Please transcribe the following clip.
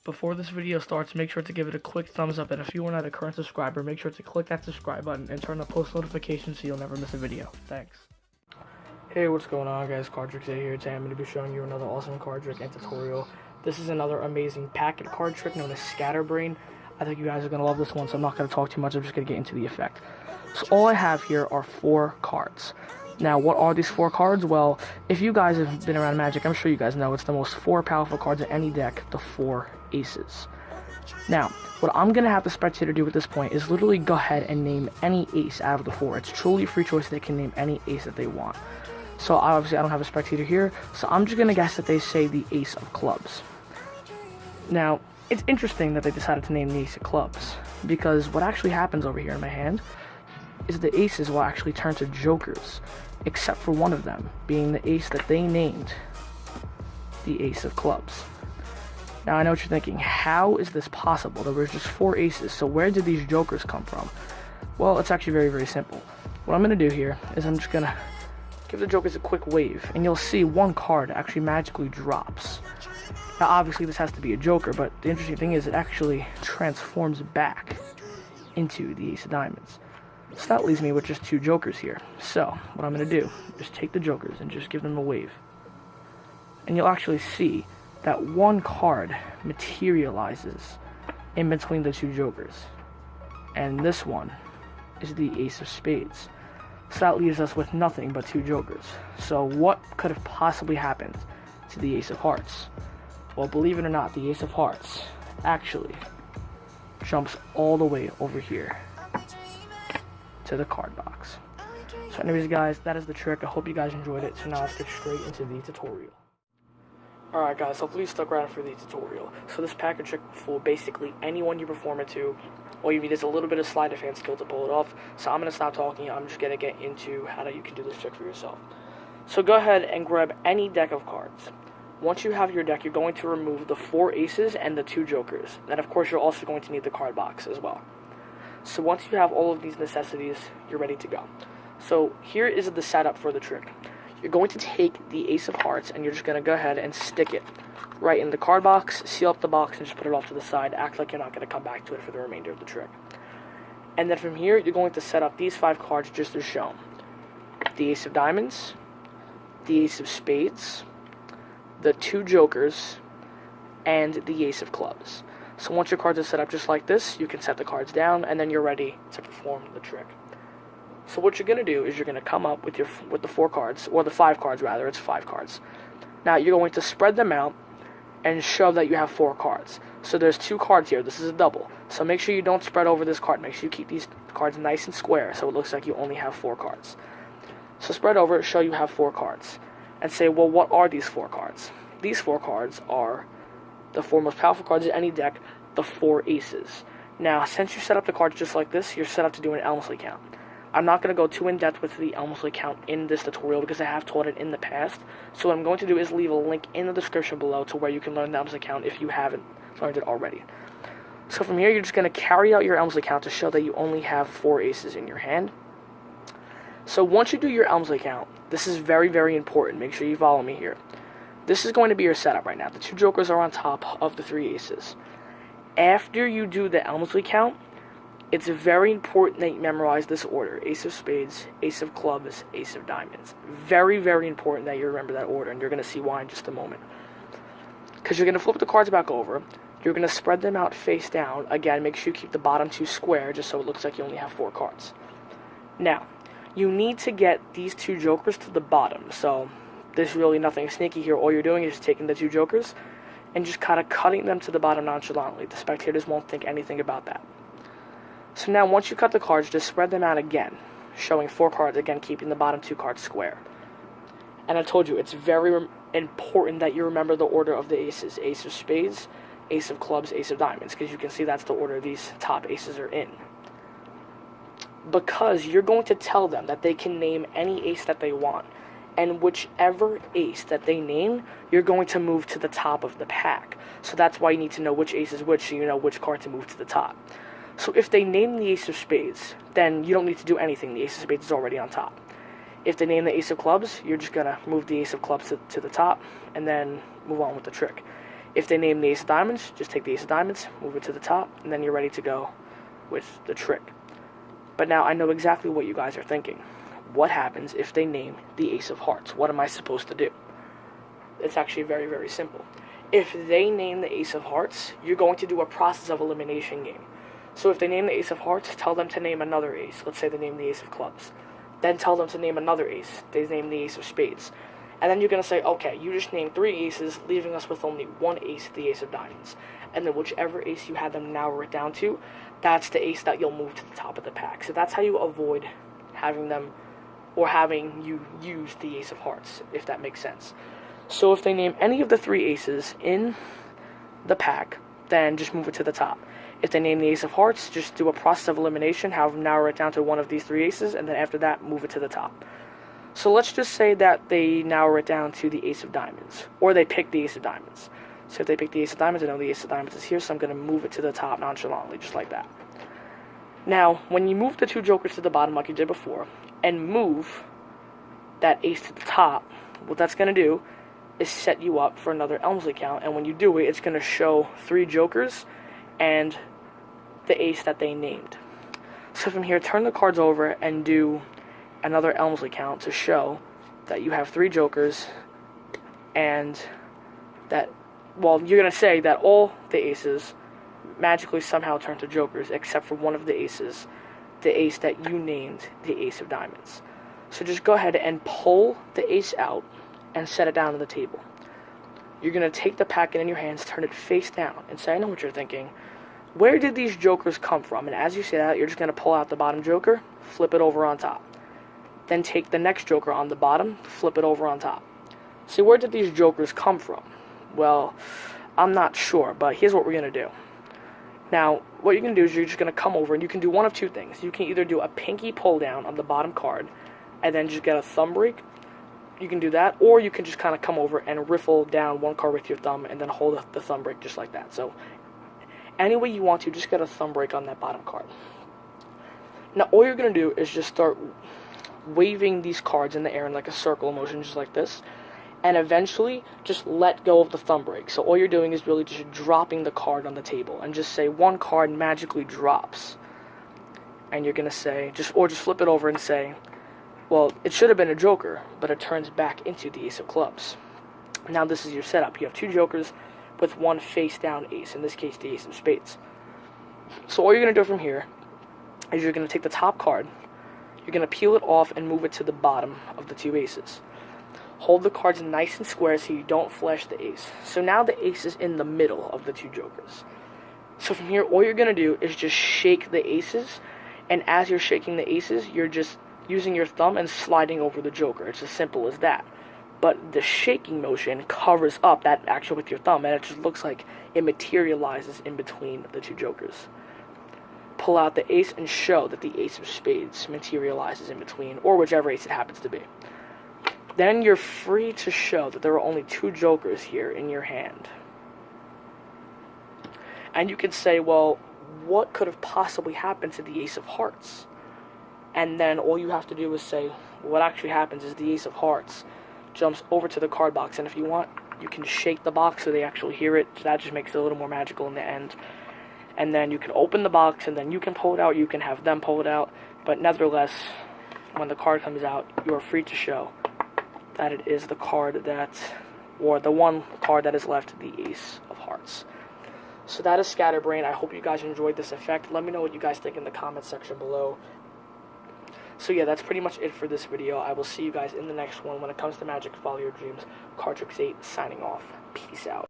Before this video starts, make sure to give it a quick thumbs up, and if you are not a current subscriber, make sure to click that subscribe button and turn on post notifications so you'll never miss a video. Thanks. Hey, what's going on, guys? Cardtrix here. Today I'm going to be showing you another awesome card trick and tutorial. This is another amazing packet card trick known as SCATTERBRAIN. I think you guys are going to love this one, so I'm not going to talk too much. I'm just going to get into the effect. So all I have here are 4 cards. Now, what are these 4 cards? Well, if you guys have been around Magic, I'm sure you guys know it's the most 4 powerful cards in any deck, the 4 aces. Now, what I'm going to have the spectator do at this point is literally go ahead and name any ace out of the 4. It's truly free choice. They can name any ace that they want. So obviously I don't have a spectator here, so I'm just going to guess that they say the ace of clubs. Now, it's interesting that they decided to name the ace of clubs, because what actually happens over here in my hand is the aces will actually turn to jokers, except for one of them, being the ace that they named the ace of clubs. Now I know what you're thinking, how is this possible? There were just 4 aces, so where did these jokers come from? Well, it's actually very, very simple. What I'm going to do here is I'm just going to give the jokers a quick wave, and you'll see one card actually magically drops. Now obviously this has to be a joker, but the interesting thing is it actually transforms back into the ace of diamonds. So that leaves me with just 2 jokers here. So what I'm going to do is take the jokers and just give them a wave. And you'll actually see that one card materializes in between the 2 jokers. And this one is the ace of spades. So that leaves us with nothing but 2 jokers. So what could have possibly happened to the ace of hearts? Well, believe it or not, the ace of hearts actually jumps all the way over here to the card box. So anyways, guys, that is the trick. I hope you guys enjoyed it. So now let's get straight into the tutorial. Alright guys, hopefully you stuck around for the tutorial. So this packet trick will fool basically anyone you perform it to. All you need is a little bit of sleight of hand skill to pull it off. So I'm going to stop talking. I'm just going to get into how you can do this trick for yourself. So go ahead and grab any deck of cards. Once you have your deck, you're going to remove the 4 aces and the 2 jokers. And of course, you're also going to need the card box as well. So once you have all of these necessities, you're ready to go. So here is the setup for the trick. You're going to take the ace of hearts and you're just going to go ahead and stick it right in the card box, seal up the box, and just put it off to the side. Act like you're not going to come back to it for the remainder of the trick. And then from here, you're going to set up these 5 cards just as shown. The ace of diamonds, the ace of spades, the 2 jokers, and the ace of clubs. So once your cards are set up just like this, you can set the cards down, and then you're ready to perform the trick. So what you're going to do is you're going to come up with the 4 cards, or the 5 cards rather, it's 5 cards. Now you're going to spread them out and show that you have 4 cards. So there's 2 cards here, this is a double. So make sure you don't spread over this card, make sure you keep these cards nice and square so it looks like you only have 4 cards. So spread over, show you have 4 cards. And say, well, what are these 4 cards? These 4 cards are the 4 most powerful cards in any deck, the 4 aces. Now, since you set up the cards just like this, you're set up to do an Elmsley count. I'm not going to go too in-depth with the Elmsley count in this tutorial because I have taught it in the past. So what I'm going to do is leave a link in the description below to where you can learn the Elmsley count if you haven't learned it already. So from here, you're just going to carry out your Elmsley count to show that you only have 4 aces in your hand. So once you do your Elmsley count, this is very, very important. Make sure you follow me here. This is going to be your setup right now. The 2 jokers are on top of the 3 aces. After you do the Elmsley count, it's very important that you memorize this order. Ace of spades, ace of clubs, ace of diamonds. Very, very important that you remember that order, and you're going to see why in just a moment. Because you're going to flip the cards back over. You're going to spread them out face down. Again, make sure you keep the bottom 2 square, just so it looks like you only have 4 cards. Now, you need to get these 2 jokers to the bottom. So there's really nothing sneaky here. All you're doing is just taking the 2 jokers and just kind of cutting them to the bottom nonchalantly. The spectators won't think anything about that. So now once you cut the cards, just spread them out again, showing 4 cards, again keeping the bottom 2 cards square. And I told you, it's very important that you remember the order of the aces. Ace of spades, ace of clubs, ace of diamonds, because you can see that's the order these top aces are in. Because you're going to tell them that they can name any ace that they want. And whichever ace that they name, you're going to move to the top of the pack. So that's why you need to know which ace is which, so you know which card to move to the top. So if they name the ace of spades, then you don't need to do anything. The ace of spades is already on top. If they name the ace of clubs, you're just going to move the ace of clubs to the top, and then move on with the trick. If they name the ace of diamonds, just take the ace of diamonds, move it to the top, and then you're ready to go with the trick. But now I know exactly what you guys are thinking. What happens if they name the ace of hearts? What am I supposed to do? It's actually very, very simple. If they name the ace of hearts, you're going to do a process of elimination game. So if they name the ace of hearts, tell them to name another ace. Let's say they name the ace of clubs. Then tell them to name another ace. They name the ace of spades. And then you're going to say, okay, you just named 3 aces, leaving us with only 1 ace, the ace of diamonds. And then whichever ace you had them narrow it down to, that's the ace that you'll move to the top of the pack. So that's how you avoid having them, or having you use the ace of hearts, if that makes sense. So if they name any of the 3 aces in the pack, then just move it to the top. If they name the ace of hearts, just do a process of elimination, have them narrow it down to one of these 3 aces, and then after that, move it to the top. So let's just say that they narrow it down to the ace of diamonds, or they pick the ace of diamonds. So if they pick the ace of diamonds, I know the ace of diamonds is here, so I'm going to move it to the top nonchalantly, just like that. Now, when you move the 2 jokers to the bottom like you did before, and move that ace to the top, what that's going to do is set you up for another Elmsley count, and when you do it, it's going to show 3 jokers and the ace that they named. So from here, turn the cards over and do another Elmsley count to show that you have 3 jokers and that, well, you're going to say that all the aces magically somehow turn to jokers except for one of the aces, the ace that you named the ace of diamonds. So just go ahead and pull the ace out and set it down on the table. You're going to take the packet in your hands, turn it face down, and say, I know what you're thinking. Where did these jokers come from? And as you say that, you're just going to pull out the bottom joker, flip it over on top. Then take the next joker on the bottom, flip it over on top. See, where did these jokers come from? Well, I'm not sure, but here's what we're going to do. Now, what you're going to do is you're just going to come over, and you can do one of 2 things. You can either do a pinky pull down on the bottom card, and then just get a thumb break. You can do that, or you can just kind of come over and riffle down 1 card with your thumb, and then hold the thumb break just like that. So, any way you want to, just get a thumb break on that bottom card. Now, all you're going to do is just start waving these cards in the air in like a circle motion, just like this, and eventually just let go of the thumb break. So all you're doing is really just dropping the card on the table, and just say 1 card magically drops, and you're going to say, just flip it over and say, well, it should have been a joker, but it turns back into the ace of clubs. Now this is your setup. You have 2 jokers with 1 face down ace, in this case the ace of spades. So all you're going to do from here is you're going to take the top card, you're going to peel it off and move it to the bottom of the 2 aces. Hold the cards nice and square so you don't flash the ace. So now the ace is in the middle of the 2 jokers. So from here, all you're going to do is just shake the aces, and as you're shaking the aces, you're just using your thumb and sliding over the joker. It's as simple as that. But the shaking motion covers up that action with your thumb, and it just looks like it materializes in between the 2 jokers. Pull out the ace and show that the ace of spades materializes in between, or whichever ace it happens to be. Then you're free to show that there are only 2 jokers here in your hand. And you could say, well, what could have possibly happened to the ace of hearts? And then all you have to do is say, what actually happens is the ace of hearts jumps over to the card box, and if you want, you can shake the box so they actually hear it. So that just makes it a little more magical in the end. And then you can open the box, and then you can pull it out, you can have them pull it out, but nevertheless, when the card comes out, you are free to show that it is the card that, or the 1 card that is left, the ace of hearts. So that is Scatterbrain. I hope you guys enjoyed this effect. Let me know what you guys think in the comment section below. So yeah, that's pretty much it for this video. I will see you guys in the next one. When it comes to magic, follow your dreams. Cardtrix 8 signing off. Peace out.